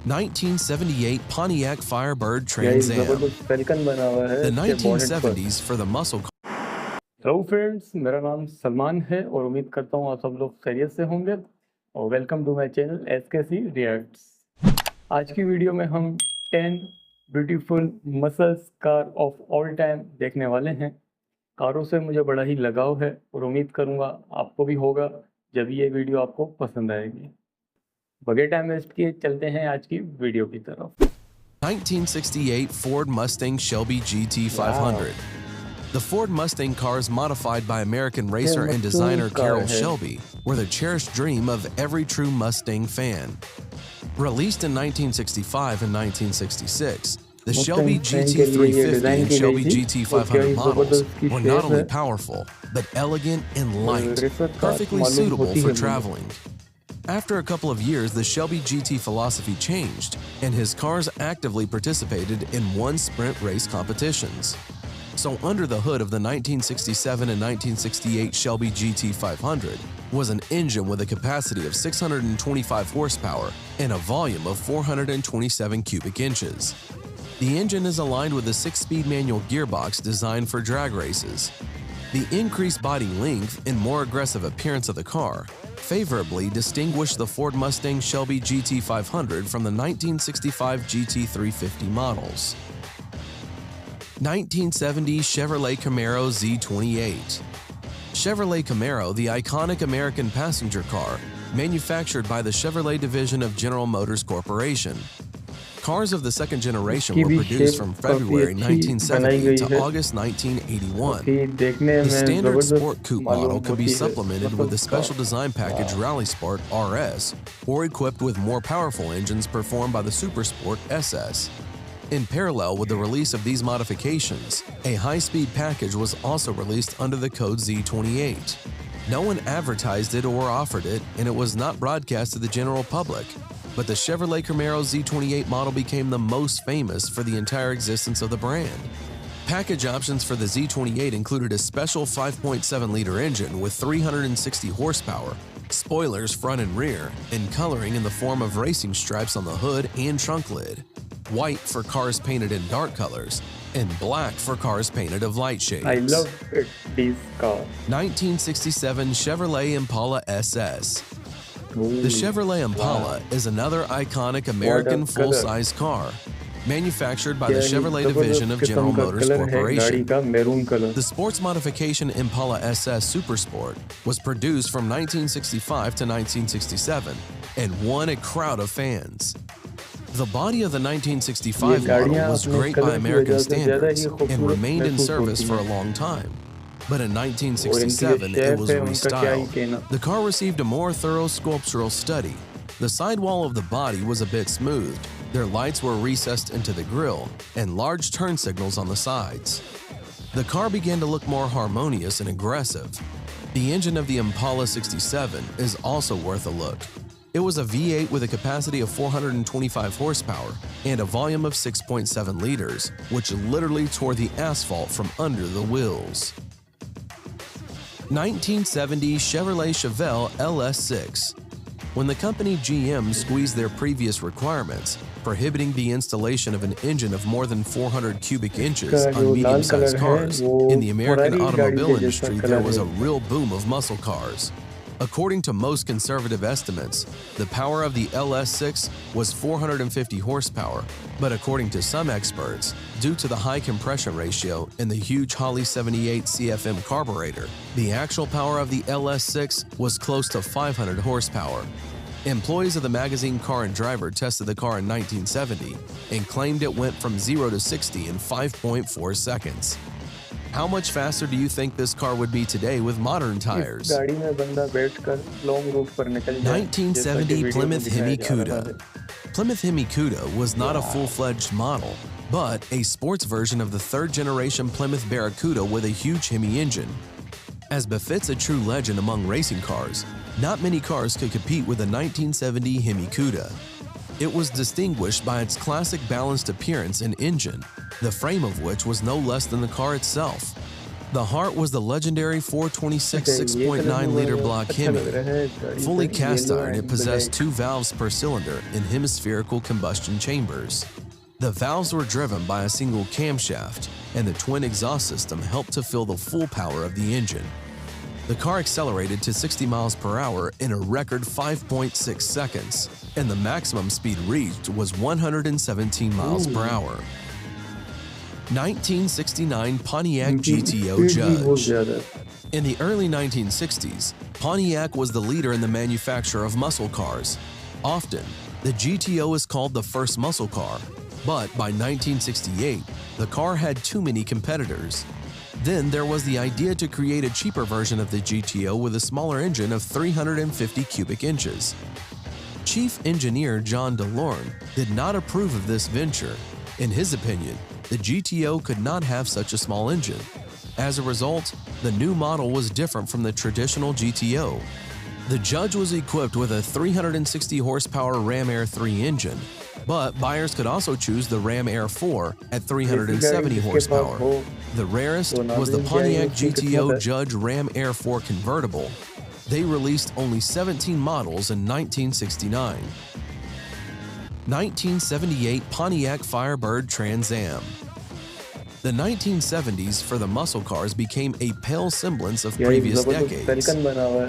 1978 Pontiac Firebird Trans Am. The 1970s for the muscle car. Hello friends, मेरा नाम सलमान है और उम्मीद करता हूँ आप सब लोग खैरियत से होंगे और welcome to my channel SKC reacts. आज की वीडियो में हम 10 beautiful muscles car of all time देखने वाले हैं। कारों से मुझे बड़ा ही लगाव है और उम्मीद करूँगा आपको भी होगा जब ये वीडियो आपको पसंद आएगी। बगैर टाइम वेस्ट किए चलते हैं आज की वीडियो की तरफ। 1968 Ford Mustang Shelby GT 500. The Ford Mustang cars, modified by American racer and designer Carroll Shelby, were the cherished dream of every true Mustang fan. Released in 1965 and 1966, the Shelby GT 350 and Shelby GT 500 models were not only powerful, but elegant and light, perfectly suitable for traveling. After a couple of years, the Shelby GT philosophy changed, and his cars actively participated in one-sprint race competitions. So under the hood of the 1967 and 1968 Shelby GT 500 was an engine with a capacity of 625 horsepower and a volume of 427 cubic inches. The engine is aligned with a 6-speed manual gearbox designed for drag races. The increased body length and more aggressive appearance of the car favorably distinguished the Ford Mustang Shelby GT 500 from the 1965 GT 350 models. 1970 Chevrolet Camaro Z28. Chevrolet Camaro, the iconic American passenger car, manufactured by the Chevrolet division of General Motors Corporation. Cars of the second generation were produced from February 1970 to August 1981. The standard Sport Coupe model could be supplemented with the special design package Rally Sport RS or equipped with more powerful engines performed by the Super Sport SS. In parallel with the release of these modifications, a high-speed package was also released under the code Z28. No one advertised it or offered it, and it was not broadcast to the general public. But the Chevrolet Camaro Z28 model became the most famous for the entire existence of the brand. Package options for the Z28 included a special 5.7-liter engine with 360 horsepower, spoilers front and rear, and coloring in the form of racing stripes on the hood and trunk lid, white for cars painted in dark colors, and black for cars painted of light shades. I love these cars. 1967 Chevrolet Impala SS. The Chevrolet Impala is another iconic American full-size car, manufactured by the Chevrolet division of General Motors Corporation. The sports modification Impala SS Super Sport was produced from 1965 to 1967 and won a crowd of fans. The body of the 1965 model was great by American standards and remained in service for a long time. But in 1967, it was restyled. The car received a more thorough sculptural study. The sidewall of the body was a bit smoothed, their lights were recessed into the grille, and large turn signals on the sides. The car began to look more harmonious and aggressive. The engine of the Impala 67 is also worth a look. It was a V8 with a capacity of 425 horsepower and a volume of 6.7 liters, which literally tore the asphalt from under the wheels. 1970 Chevrolet Chevelle LS6. When the company GM squeezed their previous requirements, prohibiting the installation of an engine of more than 400 cubic inches on medium-sized cars, in the American automobile industry there was a real boom of muscle cars. According to most conservative estimates, the power of the LS6 was 450 horsepower, but according to some experts, due to the high compression ratio and the huge Holley 78 CFM carburetor, the actual power of the LS6 was close to 500 horsepower. Employees of the magazine Car and Driver tested the car in 1970 and claimed it went from 0 to 60 in 5.4 seconds. How much faster do you think this car would be today with modern tires? 1970 Plymouth Hemi Cuda. Plymouth Hemi Cuda was not a full-fledged model, but a sports version of the third-generation Plymouth Barracuda with a huge Hemi engine. As befits a true legend among racing cars, not many cars could compete with the 1970 Hemi Cuda. It was distinguished by its classic balanced appearance and engine, the frame of which was no less than the car itself. The heart was the legendary 426 अच्छा, ये colour 6.9-liter मुझे block अच्छा लग Hemi. रहा है गाड़ी Fully पे, cast yellow iron, it and possessed black. 2 valves per cylinder in hemispherical combustion chambers. The valves were driven by a single camshaft, and the twin exhaust system helped to fill the full power of the engine. The car accelerated to 60 miles per hour in a record 5.6 seconds, and the maximum speed reached was 117 miles per hour. 1969 Pontiac GTO speed भी बहुत Judge. ज़्यादा है। In the early 1960s, Pontiac was the leader in the manufacture of muscle cars. Often, the GTO is called the first muscle car, but by 1968, the car had too many competitors. Then there was the idea to create a cheaper version of the GTO with a smaller engine of 350 cubic inches. Chief engineer John DeLorme did not approve of this venture. In his opinion, the GTO could not have such a small engine. As a result, the new model was different from the traditional GTO. The Judge was equipped with a 360 horsepower Ram Air 3 engine, but buyers could also choose the Ram Air 4 at 370 horsepower. The rarest was the Pontiac GTO Judge Ram Air 4 convertible. They released only 17 models in 1969. 1978 Pontiac Firebird Trans Am. The 1970s for the muscle cars became a pale semblance of previous decades.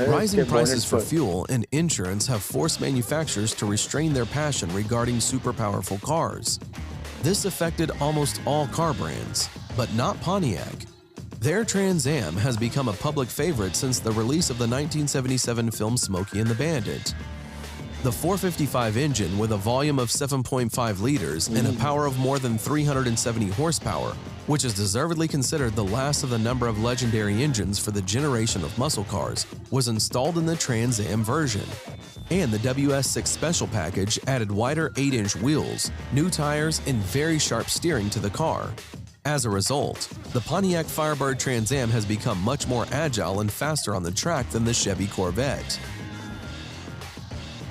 Rising prices for fuel and insurance have forced manufacturers to restrain their passion regarding super powerful cars. This affected almost all car brands, but not Pontiac. Their Trans Am has become a public favorite since the release of the 1977 film Smokey and the Bandit. The 455 engine with a volume of 7.5 liters and a power of more than 370 horsepower, which is deservedly considered the last of the number of legendary engines for the generation of muscle cars, was installed in the Trans Am version. And the WS6 Special Package added wider 8-inch wheels, new tires, and very sharp steering to the car. As a result, the Pontiac Firebird Trans Am has become much more agile and faster on the track than the Chevy Corvette.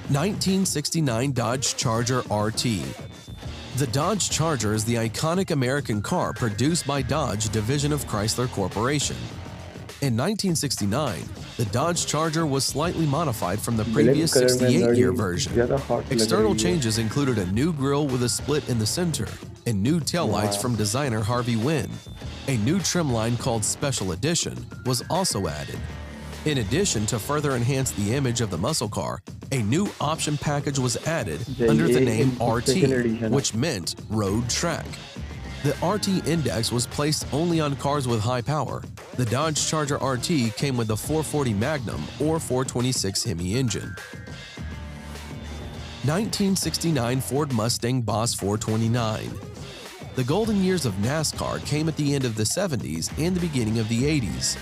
1969 Dodge Charger RT. The Dodge Charger is the iconic American car produced by Dodge division of Chrysler Corporation. In 1969, the Dodge Charger was slightly modified from the previous 68-year version. External changes included a new grille with a split in the center and new taillights from designer Harvey Wynn. A new trim line called Special Edition was also added. In addition, to further enhance the image of the muscle car, a new option package was added under the name RT, which meant Road Track. The RT index was placed only on cars with high power. The Dodge Charger RT came with the 440 Magnum or 426 Hemi engine. 1969 Ford Mustang Boss 429. The golden years of NASCAR came at the end of the 70s and the beginning of the 80s.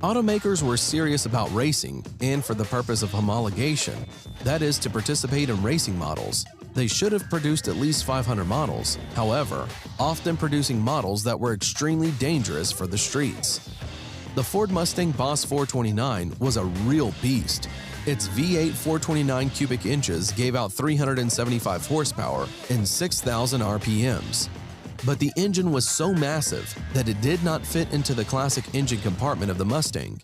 Automakers were serious about racing, and for the purpose of homologation, that is, to participate in racing models, they should have produced at least 500 models, however, often producing models that were extremely dangerous for the streets. The Ford Mustang Boss 429 was a real beast. Its V8 429 cubic inches gave out 375 horsepower and 6,000 RPMs. But the engine was so massive that it did not fit into the classic engine compartment of the Mustang.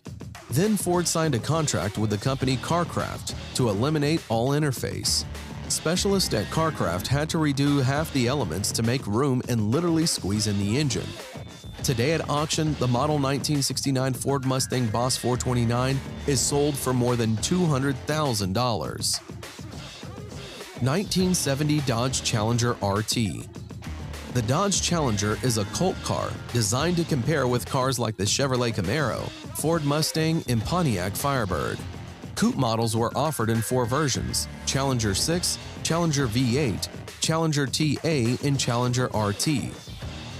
Then Ford signed a contract with the company CarCraft to eliminate all interface. Specialists at CarCraft had to redo half the elements to make room and literally squeeze in the engine. Today at auction, the model 1969 Ford Mustang Boss 429 is sold for more than $200,000. 1970 Dodge Challenger RT. The Dodge Challenger is a cult car designed to compare with cars like the Chevrolet Camaro, Ford Mustang, and Pontiac Firebird. Coupe models were offered in 4 versions: Challenger 6, Challenger V8, Challenger TA, and Challenger RT.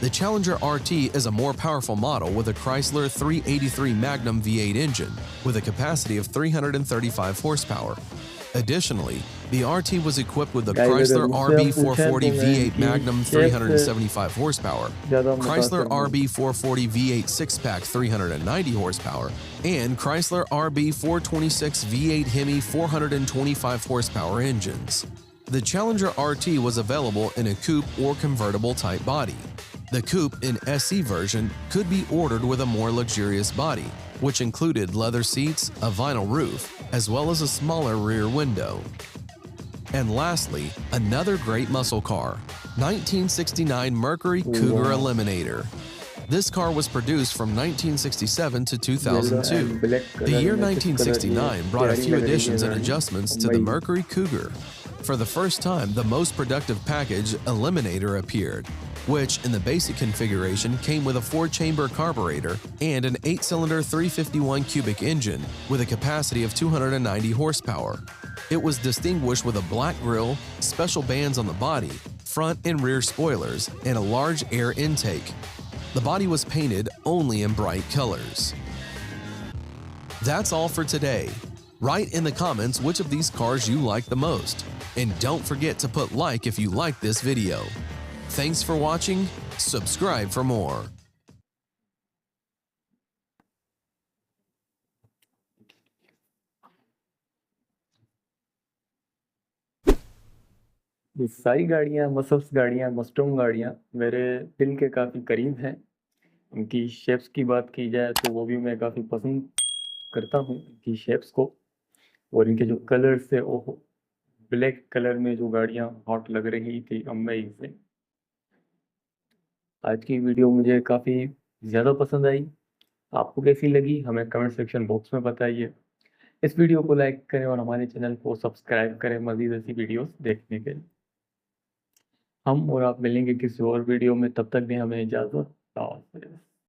The Challenger RT is a more powerful model with a Chrysler 383 Magnum V8 engine with a capacity of 335 horsepower. Additionally, the RT was equipped with the Chrysler RB440 V8 Magnum 375 horsepower, Chrysler RB440 V8 6-pack 390 horsepower, and Chrysler RB426 V8 Hemi 425 horsepower engines. The Challenger RT was available in a coupe or convertible type body. The coupe in SE version could be ordered with a more luxurious body, which included leather seats, a vinyl roof, as well as a smaller rear window. And lastly, another great muscle car, 1969 Mercury Cougar Eliminator. This car was produced from 1967 to 2002. The year 1969 brought a few additions and adjustments to the Mercury Cougar. For the first time, the most productive package, Eliminator, appeared, which in the basic configuration came with a 4-chamber carburetor and an 8-cylinder 351 cubic engine with a capacity of 290 horsepower. It was distinguished with a black grille, special bands on the body, front and rear spoilers, and a large air intake. The body was painted only in bright colors. That's all for today. Write in the comments which of these cars you like the most. And don't forget to put like if you like this video. Thanks for watching. Subscribe for more. ये सारी गाड़ियाँ, muscles गाड़ियाँ, मस्टोंग गाड़ियाँ मेरे दिल के काफ़ी करीब हैं। उनकी शेप्स की बात की जाए तो वो भी मैं काफ़ी पसंद करता हूँ इनकी शेप्स को। और इनके जो कलर्स थे, ओहो, ब्लैक कलर में जो गाड़ियाँ हॉट लग रही थी, अमेजिंग। आज की वीडियो मुझे काफ़ी ज़्यादा पसंद आई। आपको कैसी लगी हमें कमेंट सेक्शन बॉक्स में बताइए। इस वीडियो को लाइक करें और हमारे चैनल को सब्सक्राइब करें मज़ीद ऐसी वीडियोस देखने के लिए। हम और आप मिलेंगे किसी और वीडियो में, तब तक भी हमें इजाज़त।